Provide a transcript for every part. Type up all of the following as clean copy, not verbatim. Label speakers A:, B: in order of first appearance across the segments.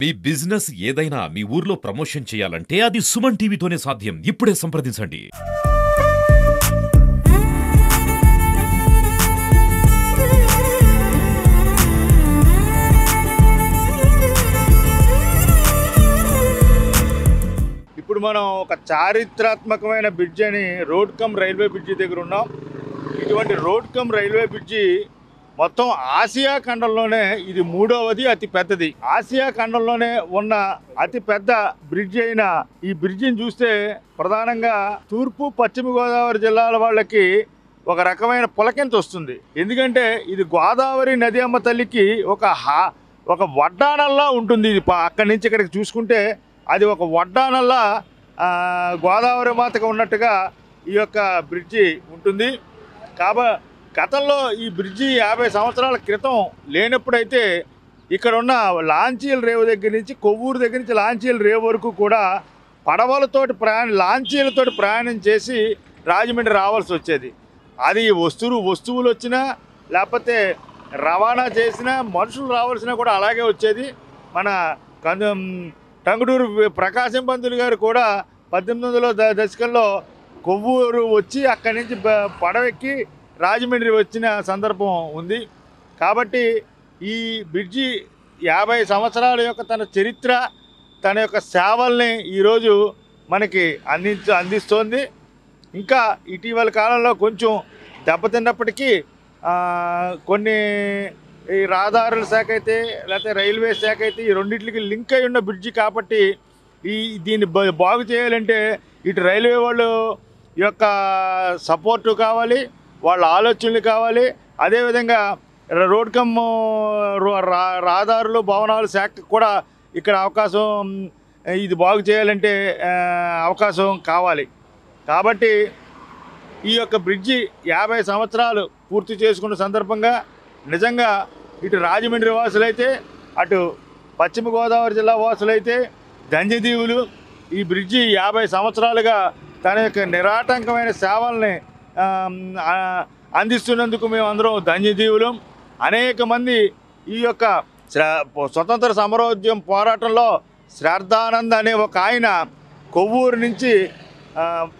A: మీ business ఏదైనా మీ ఊర్లో promotion చేయాలంటే అది సుమన్ టీవీతోనే సాధ్యం. ఇప్పుడే సంప్రదించండి.
B: ఇప్పుడు మనం ఒక చారిత్రాత్మకమైన బ్రిడ్జ్ అని రోడ్ కమ్ రైల్వే బ్రిడ్జి దగ్గర ఉన్నాం. ఇటువంటి రోడ్ కమ్ రైల్వే బ్రిడ్జి మొత్తం ఆసియా ఖండంలోనే ఇది మూడవది అతి పెద్దది. ఆసియా ఖండంలోనే ఉన్న అతి పెద్ద బ్రిడ్జి అయిన ఈ బ్రిడ్జిని చూస్తే ప్రధానంగా తూర్పు పశ్చిమ గోదావరి జిల్లాల వాళ్ళకి ఒక రకమైన పులకింత వస్తుంది. ఎందుకంటే ఇది గోదావరి నది అమ్మ తల్లికి ఒక వడ్డాణంలా ఉంటుంది. ఇది అక్కడి నుంచి ఇక్కడికి చూసుకుంటే అది ఒక వడ్డాణంలా గోదావరి మాతగా ఉన్నట్టుగా ఈ యొక్క బ్రిడ్జి ఉంటుంది. గతంలో ఈ బ్రిడ్జి 50 సంవత్సరాల క్రితం లేనప్పుడైతే ఇక్కడ ఉన్న లాంచీల రేవు దగ్గర నుంచి కొవ్వూరు దగ్గర నుంచి లాంచీల రేవు వరకు కూడా పడవలతోటి లాంచీలతోటి ప్రయాణం చేసి రాజమండ్రి రావాల్సి వచ్చేది. అది వస్తువులు వచ్చినా లేకపోతే రవాణా చేసినా మనుషులు రావాల్సినా కూడా అలాగే వచ్చేది. మన టంగుటూరు ప్రకాశం పంతులు గారు కూడా 1800 దశకంలో కొవ్వూరు వచ్చి అక్కడి నుంచి పడవెక్కి రాజమండ్రి వచ్చిన సందర్భం ఉంది. కాబట్టి ఈ బ్రిడ్జి 50 సంవత్సరాల యొక్క తన చరిత్ర, తన యొక్క సేవల్ని ఈరోజు మనకి అందిస్తోంది. ఇంకా ఇటీవల కాలంలో కొంచెం దెబ్బతిన్నప్పటికీ కొన్ని ఈ రహదారుల శాఖ అయితే లేకపోతే రైల్వే శాఖ అయితే ఈ రెండింటికి లింక్ అయి ఉన్న బ్రిడ్జి కాబట్టి దీన్ని బాగు చేయాలంటే ఇటు రైల్వే వాళ్ళు యొక్క సపోర్టు కావాలి, వాళ్ళ ఆలోచనలు కావాలి. అదేవిధంగా రోడ్ కమ్ రహదారులు భవనాలు శాఖకు కూడా ఇక్కడ అవకాశం ఇది బాగు చేయాలంటే అవకాశం కావాలి. కాబట్టి ఈ యొక్క బ్రిడ్జి 50 సంవత్సరాలు పూర్తి చేసుకున్న సందర్భంగా నిజంగా ఇటు రాజమండ్రి వాసులైతే అటు పశ్చిమ గోదావరి జిల్లా వాసులైతే ధన్యదీవులు. ఈ బ్రిడ్జి 50 సంవత్సరాలుగా తన యొక్క నిరాటంకమైన సేవల్ని అందిస్తున్నందుకు మేమందరం ధన్యదీవులం. అనేక మంది ఈ యొక్క స్వతంత్ర సమరోద్యమ పోరాటంలో శ్రద్ధానంద్ అనే ఒక ఆయన కొవ్వూరు నుంచి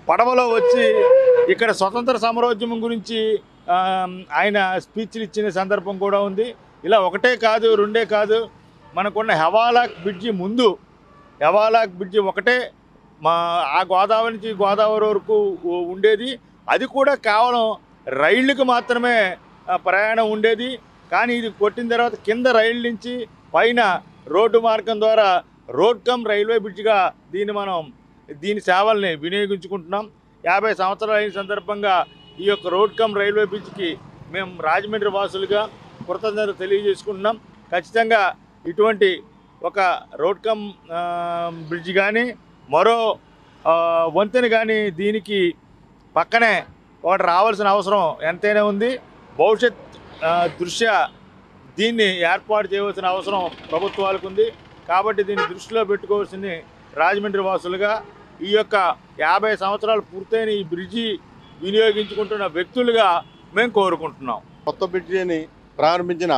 B: పడవలో వచ్చి ఇక్కడ స్వతంత్ర సమరోద్యమం గురించి ఆయన స్పీచ్లు ఇచ్చిన సందర్భం కూడా ఉంది. ఇలా ఒకటే కాదు రెండే కాదు, మనకున్న హెవాలాక్ బ్రిడ్జి ముందు హెవాలాక్ బ్రిడ్జి ఒకటే ఆ గోదావరి నుంచి గోదావరి వరకు ఉండేది. అది కూడా కేవలం రైళ్ళకి మాత్రమే ప్రయాణం ఉండేది. కానీ ఇది కొట్టిన తర్వాత కింద రైళ్ళ నుంచి పైన రోడ్డు మార్గం ద్వారా రోడ్ కమ్ రైల్వే బ్రిడ్జిగా దీని సేవల్ని వినియోగించుకుంటున్నాం. 50 సంవత్సరాలు అయిన సందర్భంగా ఈ యొక్క రోడ్ కమ్ రైల్వే బ్రిడ్జికి మేము రాజమండ్రి వాసులుగా కృతజ్ఞతలు తెలియజేసుకుంటున్నాం. ఖచ్చితంగా ఇటువంటి ఒక రోడ్ కమ్ బ్రిడ్జి కానీ మరో వంతెన కానీ దీనికి పక్కనే ఒకటి రావాల్సిన అవసరం ఎంతైనా ఉంది. భవిష్యత్ దృష్ట్యా దీన్ని ఏర్పాటు చేయవలసిన అవసరం ప్రభుత్వాలకు ఉంది. కాబట్టి దీన్ని దృష్టిలో పెట్టుకోవాల్సింది రాజమండ్రి వాసులుగా ఈ యొక్క 50 సంవత్సరాలు పూర్తయిన ఈ బ్రిడ్జి వినియోగించుకుంటున్న వ్యక్తులుగా మేము కోరుకుంటున్నాం.
C: కొత్త బ్రిడ్జిని ప్రారంభించిన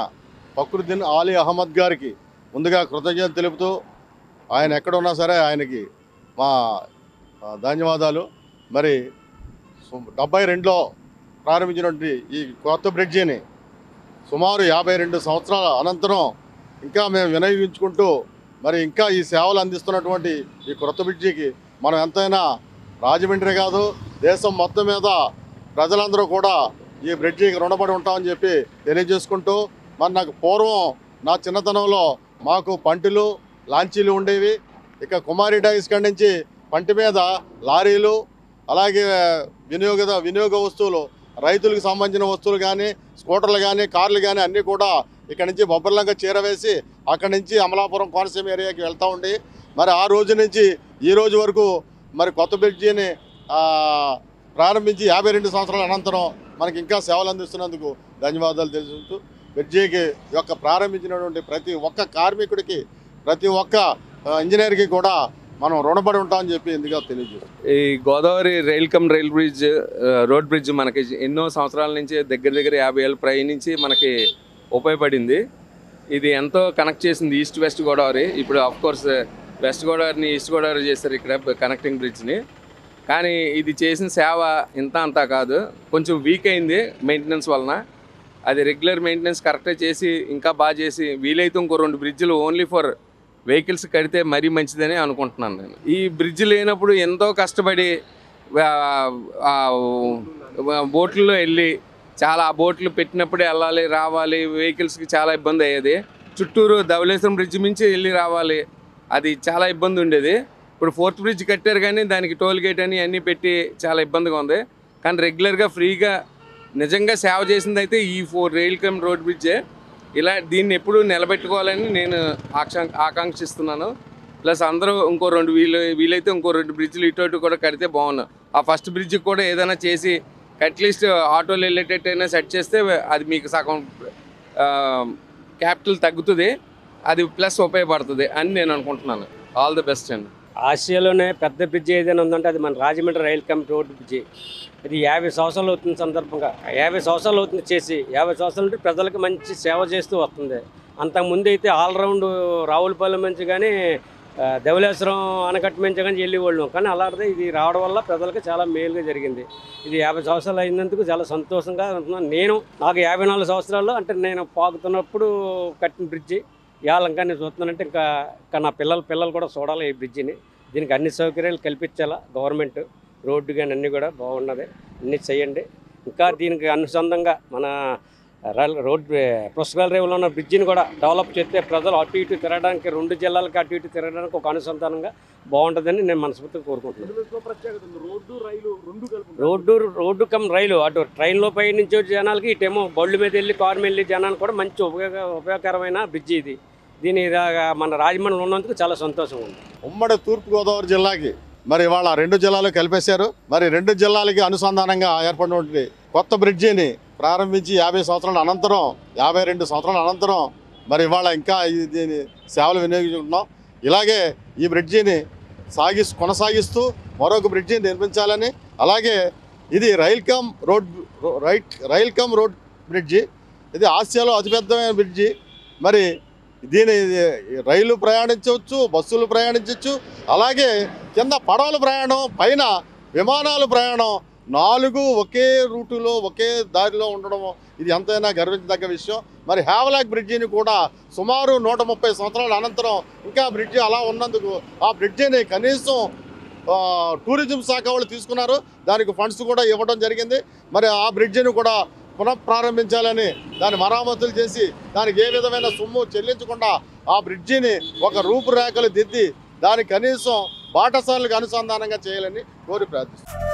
C: ఫక్రుద్దీన్ ఆలీ అహ్మద్ గారికి ముందుగా కృతజ్ఞతలు తెలుపుతూ ఆయన ఎక్కడున్నా సరే ఆయనకి మా ధన్యవాదాలు. మరి 72లో ప్రారంభించినటువంటి ఈ కొత్త బ్రిడ్జిని సుమారు 52 సంవత్సరాల అనంతరం ఇంకా మేము వినియోగించుకుంటూ మరి ఇంకా ఈ సేవలు అందిస్తున్నటువంటి ఈ కొత్త బ్రిడ్జికి మనం ఎంతైనా రాజమండ్రి కాదు దేశం మొత్తం మీద ప్రజలందరూ కూడా ఈ బ్రిడ్జికి రుణపడి ఉంటామని చెప్పి తెలియజేసుకుంటూ మరి నాకు పూర్వం నా చిన్నతనంలో మాకు పంటులు లాంచీలు ఉండేవి. ఇక కుమారి డైస్ కాడి నుంచి పంటి మీద లారీలు అలాగే వినియోగ వస్తువులు రైతులకు సంబంధించిన వస్తువులు కానీ స్కూటర్లు కానీ కార్లు కానీ అన్నీ కూడా ఇక్కడ నుంచి బొబ్బర్లంగా చేరవేసి అక్కడి నుంచి అమలాపురం కోనసీమ ఏరియాకి వెళ్తూ ఉండి మరి ఆ రోజు నుంచి ఈ రోజు వరకు మరి కొత్త బ్రిడ్జిని ప్రారంభించి 52 సంవత్సరాల అనంతరం మనకి ఇంకా సేవలు అందిస్తున్నందుకు ధన్యవాదాలు తెలుసుకుంటూ బ్రిడ్జికి యొక్క ప్రారంభించినటువంటి ప్రతి ఒక్క కార్మికుడికి ప్రతి ఒక్క ఇంజనీర్కి కూడా మనం రుణపడి ఉంటామని చెప్పి ఎందుకు తెలియజేస్తాం.
D: ఈ Godavari rail bridge road bridge మనకి ఎన్నో సంవత్సరాల నుంచి దగ్గర 50 ఏళ్ళ ప్రయాణించి మనకి ఉపయోగపడింది. ఇది ఎంతో కనెక్ట్ చేసింది ఈస్ట్ వెస్ట్ గోదావరి. ఇప్పుడు ఆఫ్ కోర్స్ వెస్ట్ గోదావరిని ఈస్ట్ గోదావరి చేస్తారు ఇక్కడ కనెక్టింగ్ బ్రిడ్జ్ని. కానీ ఇది చేసిన సేవ ఇంత అంతా కాదు, కొంచెం వీక్ అయింది మెయింటెనెన్స్ వలన. అది రెగ్యులర్ మెయింటెనెన్స్ కరెక్ట్గా చేసి ఇంకా బాగా చేసి వీలైతే ఇంకో 2 బ్రిడ్జ్లు ఓన్లీ ఫర్ వెహికల్స్ కడితే మరీ మంచిదని అనుకుంటున్నాను నేను. ఈ బ్రిడ్జ్ లేనప్పుడు ఎంతో కష్టపడి బోట్లలో వెళ్ళి చాలా ఆ బోట్లు పెట్టినప్పుడే వెళ్ళాలి రావాలి, వెహికల్స్కి చాలా ఇబ్బంది అయ్యేది. చుట్టూరు ధవళేశ్వరం బ్రిడ్జ్ మించి వెళ్ళి రావాలి, అది చాలా ఇబ్బంది ఉండేది. ఇప్పుడు 4th బ్రిడ్జ్ కట్టారు కానీ దానికి టోల్ గేట్ అని అన్నీ పెట్టి చాలా ఇబ్బందిగా ఉంది. కానీ రెగ్యులర్గా ఫ్రీగా నిజంగా సేవ చేసింది అయితే ఈ రైల్కమ్ రోడ్ బ్రిడ్జే. ఇలా దీన్ని ఎప్పుడు నిలబెట్టుకోవాలని నేను ఆకాంక్షిస్తున్నాను. ప్లస్ అందరూ ఇంకో 2 వీలైతే ఇంకో 2 బ్రిడ్జ్లు ఇటు కూడా కడితే బాగున్నాను. ఆ ఫస్ట్ బ్రిడ్జ్కి కూడా ఏదైనా చేసి అట్లీస్ట్ ఆటోలు వెళ్ళేటట్టు అయినా సెట్ చేస్తే అది మీకు సగం క్యాపిటల్ తగ్గుతుంది, అది ప్లస్ ఉపయోగపడుతుంది అని నేను అనుకుంటున్నాను. ఆల్ ది బెస్ట్ అండి.
E: ఆసియాలోనే పెద్ద బ్రిడ్జ్ ఏదైనా ఉందంటే అది మన రాజమండ్రి రైల్కమ్ రోడ్ బ్రిడ్జి. ఇది 50 సంవత్సరాలు అవుతుంది సందర్భంగా 50 సంవత్సరాలు అవుతుంది చేసి 50 సంవత్సరాల నుండి ప్రజలకు మంచి సేవ చేస్తూ వస్తుంది. అంతకుముందు అయితే ఆల్రౌండ్ రావులపాలెం నుంచి కానీ ధవళేశ్వరం ఆనకట్ట నుంచి కానీ వెళ్ళేవాళ్ళం. కానీ అలాంటిది ఇది రావడం వల్ల ప్రజలకు చాలా మేలుగా జరిగింది. ఇది 50 సంవత్సరాలు అయినందుకు చాలా సంతోషంగా ఉంటున్నాను. నాకు 54 సంవత్సరాల్లో అంటే నేను పాకుతున్నప్పుడు కట్టిన బ్రిడ్జి ఇంకా నేను చూస్తున్నానంటే ఇంకా నా పిల్లలు కూడా చూడాలి ఈ బ్రిడ్జిని. దీనికి అన్ని సౌకర్యాలు కల్పించాలా గవర్నమెంట్, రోడ్డు కానీ అన్నీ కూడా బాగున్నది, అన్నీ చేయండి. ఇంకా దీనికి అనుసంధంగా మన రోడ్ పుస్తకాల రేవులో ఉన్న బ్రిడ్జిని కూడా డెవలప్ చేస్తే ప్రజలు అటు ఇటు తిరగడానికి 2 జిల్లాలకి అటు ఇటు తిరగడానికి ఒక అనుసంధానంగా బాగుంటుందని నేను మనస్ఫూర్తిగా కోరుకుంటున్నాను. రోడ్డు కమ్ రైలు అటు ట్రైన్లో పై నుంచి జనాలకి ఇటేమో బళ్ళు మీద వెళ్ళి కారు మీద వెళ్ళి జనానికి కూడా మంచి ఉపయోగకరమైన బ్రిడ్జి ఇది. దీని మన రాజమండ్రిలో ఉన్నందుకు చాలా సంతోషంగా ఉంది.
C: ఉమ్మడి తూర్పుగోదావరి జిల్లాకి మరి ఇవాళ 2 జిల్లాలు కలిపేశారు. మరి 2 జిల్లాలకి అనుసంధానంగా ఏర్పడినటువంటి కొత్త బ్రిడ్జిని ప్రారంభించి 50 సంవత్సరాల అనంతరం 52 సంవత్సరాల అనంతరం మరి ఇవాళ ఇంకా దీని సేవలు వినియోగించుకుంటున్నాం. ఇలాగే ఈ బ్రిడ్జిని కొనసాగిస్తూ మరొక బ్రిడ్జిని నిర్మించాలని, అలాగే ఇది రైల్కమ్ రోడ్ బ్రిడ్జి. ఇది ఆసియాలో అతిపెద్దమైన బ్రిడ్జి. మరి దీని రైలు ప్రయాణించవచ్చు, బస్సులు ప్రయాణించవచ్చు, అలాగే కింద పడవల ప్రయాణం, పైన విమానాలు ప్రయాణం, 4 ఒకే రూటులో ఒకే దారిలో ఉండడం ఇది ఎంతైనా గర్వించదగ్గ విషయం. మరి హ్యావలాక్ బ్రిడ్జిని కూడా సుమారు 130 సంవత్సరాల అనంతరం ఇంకా బ్రిడ్జి అలా ఉన్నందుకు ఆ బ్రిడ్జిని కనీసం టూరిజం శాఖ వాళ్ళు తీసుకున్నారు, దానికి ఫండ్స్ కూడా ఇవ్వడం జరిగింది. మరి ఆ బ్రిడ్జిని కూడా పునఃప్రారంభించాలని దాని మరామతులు చేసి దానికి ఏ విధమైన సొమ్ము చెల్లించకుండా ఆ బ్రిడ్జిని ఒక రూపురేఖలు దిద్ది దానికి కనీసం బాటసార్లకు అనుసంధానంగా చేయాలని కోరి ప్రార్థిస్తున్నాను.